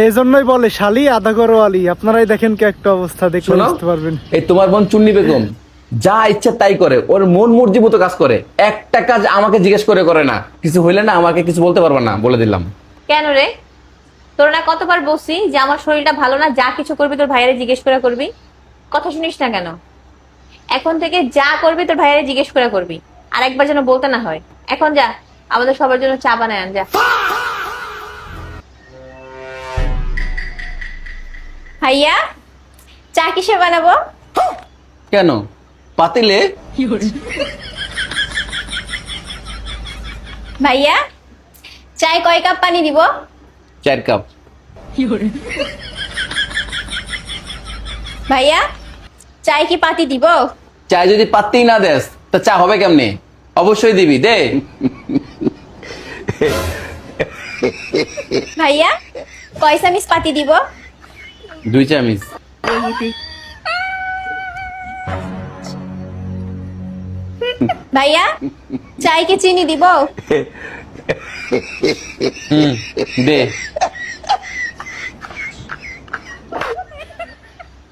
এই জন্যই বলে শালি আধা করো আলি। আপনারাই দেখেন কি একটা অবস্থা, দেখলে বুঝতে পারবেন। এই তোমার বোন চুন্নি বেগম যা ইচ্ছা তাই করে, ওর মন মর্জি মতো কাজ করে, একটা কাজ আমাকে জিজ্ঞেস করে করে না। কিছু হইলে না আমাকে কিছু বলতে পারবে না, বলে দিলাম। কেন রে? তোর না কতবার বলছি যে আমার শরীরটা ভালো না, যা কিছু করবি তোর ভাইয়ারে জিজ্ঞেস করে করবি? কথা শুনিস না কেন? এখন থেকে যা করবি তোর ভাইয়ারে জিজ্ঞেস করে করবি, আর একবার যেন বলতে না হয়। এখন যা, আমাদের সবার জন্য চা বানায় আন, যা। ভাইয়া, চা কিসে বানাবো? কেন? পাতিলে। ভাইয়া, চায় কয় কাপ পানি দিব? 4 কাপ। ভাইয়া, চায় কি পাতি দিব? চায় যদি পাত্তেই না দেস তা চা হবে কেমনে? অবশ্যই দিবি, দে। ভাইয়া, কয় চামিচ পাতি দিব? 2 চামচ। ভাইয়া, চায় কি চিনি দিব? দে।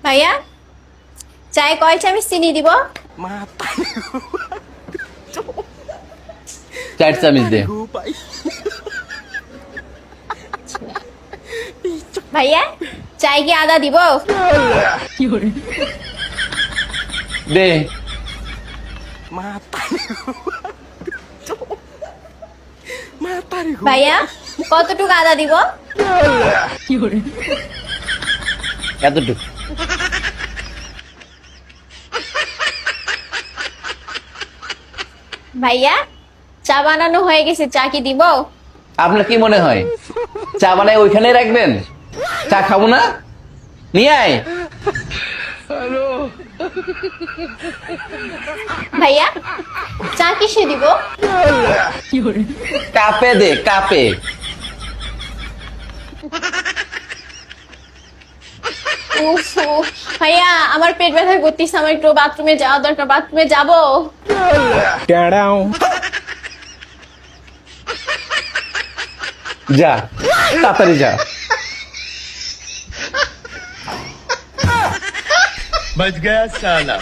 ভাইয়া, চায় কয় চামচ চিনি দিব? 4 চামচ দে। ভাইয়া, চায় কি আদা দিব? দে। ভাইয়া, কতটুকু আদা দিব? এতটুকু। ভাইয়া, চা বানানো হয়ে গেছে, চা কি দিব? আপনার কি মনে হয় চা বানায় ওইখানে রাখবেন? চা খাবো না? নিয়ে আয়। ভাইয়া, চা কিসে দিব? কাপে দে, কাপে। উফ, উফ। ভাইয়া, আমার পেট ব্যথা করতেছে, আমার একটু বাথরুমে যাওয়া দরকার, বাথরুমে যাব। যা, তাড়াতাড়ি যা। बच गया साला।